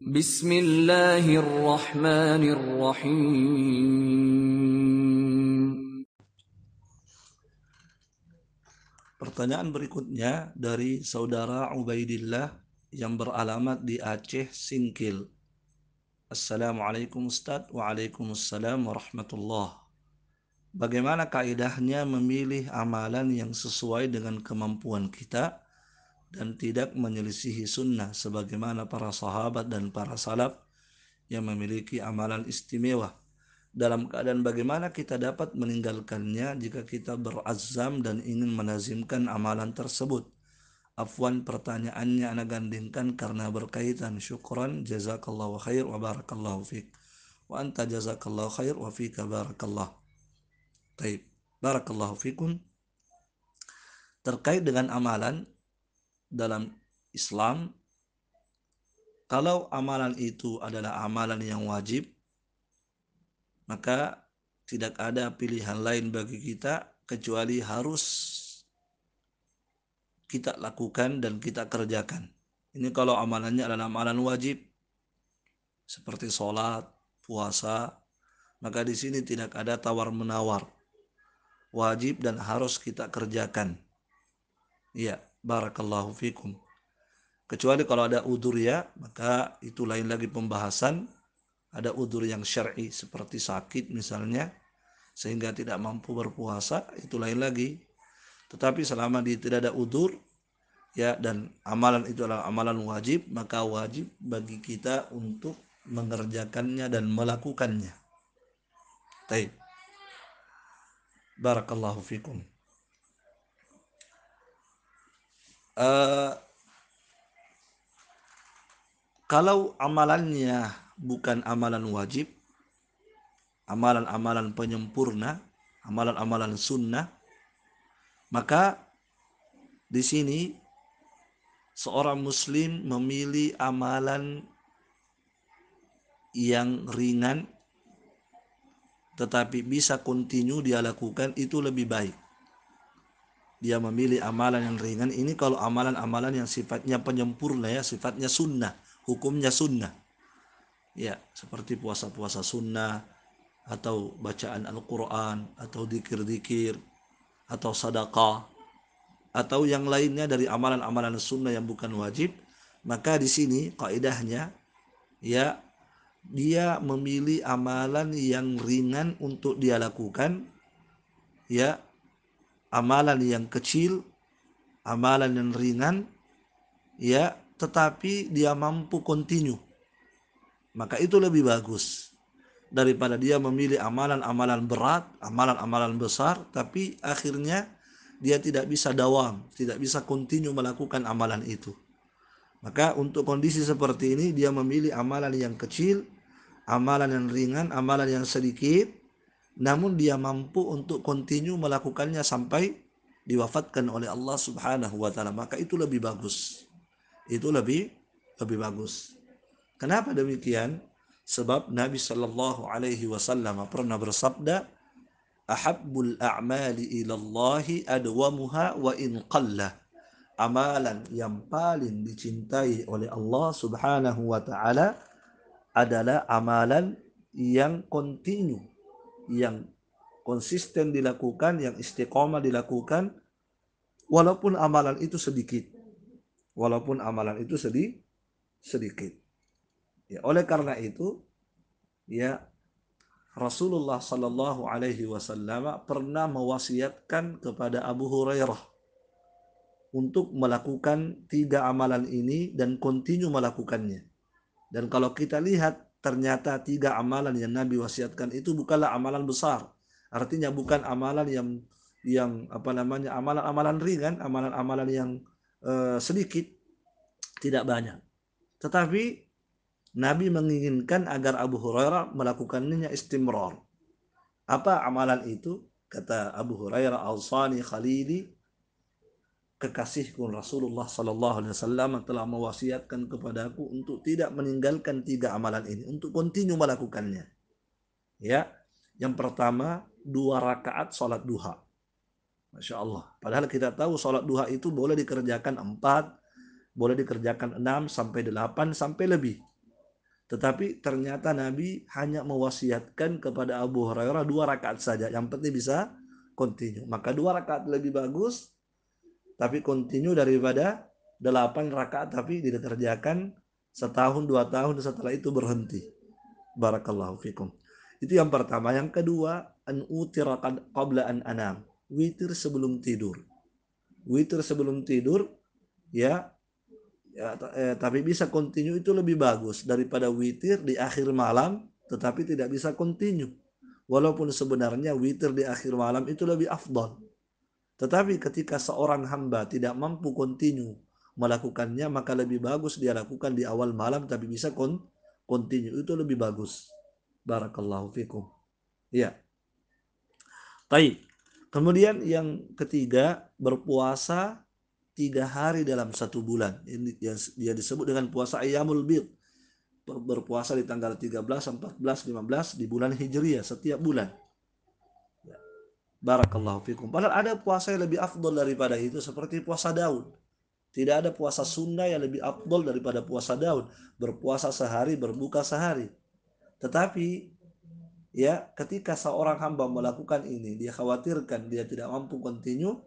Bismillahirrahmanirrahim. Pertanyaan berikutnya dari saudara Ubaidillah yang beralamat di Aceh, Singkil. Assalamualaikum Ustaz. Waalaikumsalam warahmatullah. Bagaimana kaidahnya memilih amalan yang sesuai dengan kemampuan kita dan tidak menyelisihi sunnah sebagaimana para sahabat dan para salaf yang memiliki amalan istimewa? Dalam keadaan bagaimana kita dapat meninggalkannya jika kita berazam dan ingin melazimkan amalan tersebut? Afwan, pertanyaannya ana gandingkan karena berkaitan. Syukran, jazakallahu khair wa barakallahu fik. Wa anta jazakallahu khair wa fika barakallah. Baik, barakallahu fikum. Terkait dengan amalan dalam Islam, kalau amalan itu adalah amalan yang wajib, maka tidak ada pilihan lain bagi kita kecuali harus kita lakukan dan kita kerjakan. Ini kalau amalannya adalah amalan wajib seperti sholat, puasa, maka di sini tidak ada tawar-menawar. Wajib dan harus kita kerjakan. Ya, barakallahu fikum. Kecuali kalau ada udzur ya, maka itu lain lagi pembahasan. Ada udzur yang syar'i seperti sakit misalnya, sehingga tidak mampu berpuasa, itu lain lagi. Tetapi selama tidak ada udzur, ya, dan amalan itu adalah amalan wajib, maka wajib bagi kita untuk mengerjakannya dan melakukannya. Baik. Barakallahu fikum. Kalau amalannya bukan amalan wajib, amalan-amalan penyempurna, amalan-amalan sunnah, maka di sini seorang muslim memilih amalan yang ringan tetapi bisa kontinu dia lakukan, itu lebih baik. Dia memilih amalan yang ringan ini kalau amalan-amalan yang sifatnya penyempurna, ya, sifatnya sunnah, hukumnya sunnah. Ya, seperti puasa-puasa sunnah, atau bacaan Al-Quran, atau dikir-dikir, atau sedekah, atau yang lainnya dari amalan-amalan sunnah yang bukan wajib. Maka di sini kaidahnya, ya, dia memilih amalan yang ringan untuk dia lakukan, ya, amalan yang kecil, amalan yang ringan, ya, tetapi dia mampu kontinu. Maka itu lebih bagus daripada dia memilih amalan-amalan berat, amalan-amalan besar, tapi akhirnya dia tidak bisa dawam, tidak bisa kontinu melakukan amalan itu. Maka untuk kondisi seperti ini dia memilih amalan yang kecil, amalan yang ringan, amalan yang sedikit, namun dia mampu untuk kontinu melakukannya sampai diwafatkan oleh Allah Subhanahu wa taala. Maka itu lebih bagus. Itu lebih bagus. Kenapa demikian? Sebab Nabi Shallallahu Alaihi Wasallam pernah bersabda, "Ahabbul a'mali ilallahi adwamuha wa in qalla." Amalan yang paling dicintai oleh Allah Subhanahu wa taala adalah amalan yang kontinu, yang konsisten dilakukan, yang istiqomah dilakukan, walaupun amalan itu sedikit. Walaupun amalan itu sedikit. Ya, oleh karena itu, ya, Rasulullah Sallallahu Alaihi Wasallam pernah mewasiatkan kepada Abu Hurairah untuk melakukan 3 amalan ini dan kontinu melakukannya. Dan kalau kita lihat, ternyata 3 amalan yang Nabi wasiatkan itu bukanlah amalan besar. Artinya bukan amalan yang amalan-amalan ringan, amalan-amalan yang sedikit, tidak banyak. Tetapi Nabi menginginkan agar Abu Hurairah melakukannya istimrar. Apa amalan itu? Kata Abu Hurairah, "Awsani khalili, kekasihku Rasulullah sallallahu alaihi wasallam telah mewasiatkan kepadaku untuk tidak meninggalkan 3 amalan ini, untuk kontinu melakukannya." Ya, yang pertama 2 rakaat salat duha. Masya Allah. Padahal kita tahu salat duha itu boleh dikerjakan 4, boleh dikerjakan 6 sampai 8 sampai lebih. Tetapi ternyata Nabi hanya mewasiatkan kepada Abu Hurairah 2 rakaat saja. Yang penting bisa continue. Maka 2 rakaat lebih bagus, tapi continue daripada 8 rakaat tapi dikerjakan setahun 2 tahun setelah itu berhenti. Barakallahu fikum. Itu yang pertama. Yang kedua, an utira qabla an anam. Witir sebelum tidur. Witir sebelum tidur ya, tapi bisa continue itu lebih bagus daripada witir di akhir malam tetapi tidak bisa continue. Walaupun sebenarnya witir di akhir malam itu lebih afdal. Tetapi ketika seorang hamba tidak mampu continue melakukannya, maka lebih bagus dia lakukan di awal malam tapi bisa continue, itu lebih bagus. Barakallahu fikum. Ya. Baik. Kemudian yang ketiga, berpuasa 3 hari dalam 1 bulan. Ini yang dia disebut dengan puasa Ayyamul Bid. Berpuasa di tanggal 13, 14, 15 di bulan Hijriah setiap bulan. Ya. Barakallahu fikum. Padahal ada puasa yang lebih afdol daripada itu seperti puasa Daud. Tidak ada puasa sunnah yang lebih afdol daripada puasa Daud. Berpuasa sehari, berbuka sehari. Tetapi ya, ketika seorang hamba melakukan ini, dia khawatirkan dia tidak mampu continue,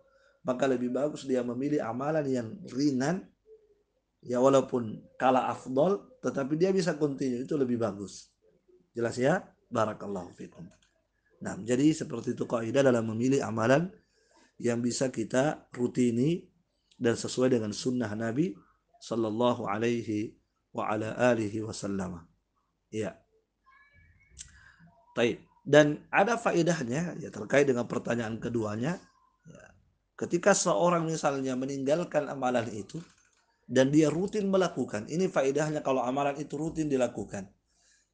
maka lebih bagus dia memilih amalan yang ringan, ya walaupun kalah afdol, tetapi dia bisa continue, itu lebih bagus. Jelas ya? Barakallahu fikum. Nah, jadi seperti itu kaidah dalam memilih amalan yang bisa kita rutini dan sesuai dengan sunnah Nabi Sallallahu Alaihi wa ala alihi wasallam. Ya. Taib. Dan ada faedahnya ya terkait dengan pertanyaan keduanya. Ya, ketika seorang misalnya meninggalkan amalan itu dan dia rutin melakukan, ini faedahnya kalau amalan itu rutin dilakukan.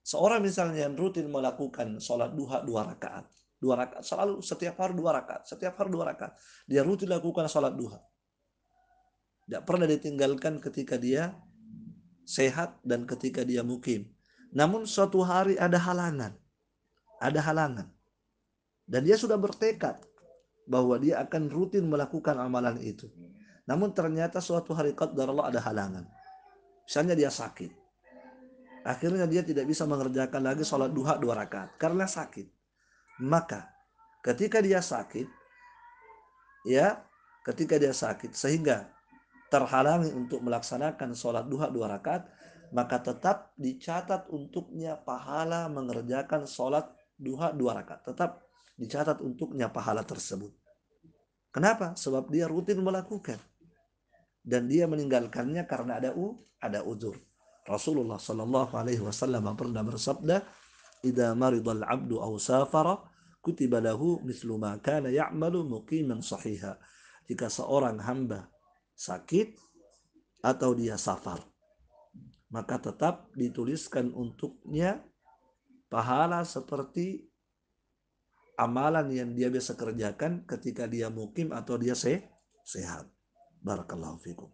Seorang misalnya yang rutin melakukan sholat duha 2 rakaat, 2 rakaat selalu setiap hari 2 rakaat, setiap hari 2 rakaat, dia rutin lakukan sholat duha. Tidak pernah ditinggalkan ketika dia sehat dan ketika dia mukim. Namun suatu hari ada halangan. Dan dia sudah bertekad bahwa dia akan rutin melakukan amalan itu. Namun ternyata suatu hari qadar Allah ada halangan. Misalnya dia sakit. Akhirnya dia tidak bisa mengerjakan lagi sholat duha 2 rakaat karena sakit. Maka ketika dia sakit, sehingga terhalangi untuk melaksanakan sholat duha 2 rakaat, maka tetap dicatat untuknya pahala mengerjakan sholat duha 2 rakaat. Tetap dicatat untuknya pahala tersebut. Kenapa? Sebab dia rutin melakukan. Dan dia meninggalkannya karena ada uzur. Rasulullah Sallallahu Alaihi Wasallam pernah bersabda, "Idza maridal abdu aw safara, kutiba lahu mislu ma kana ya'malu muqiman sahiha." Jika seorang hamba sakit atau dia safar, maka tetap dituliskan untuknya pahala seperti amalan yang dia biasa kerjakan ketika dia mukim atau dia sehat. Barakallahu fikum.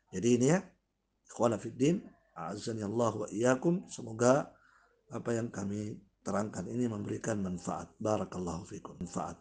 Jadi ini ya, ikhwana fiddin, a'azzani Allah wa iyyakum. Semoga apa yang kami terangkan ini memberikan manfaat. Barakallahu fikum. Manfaat.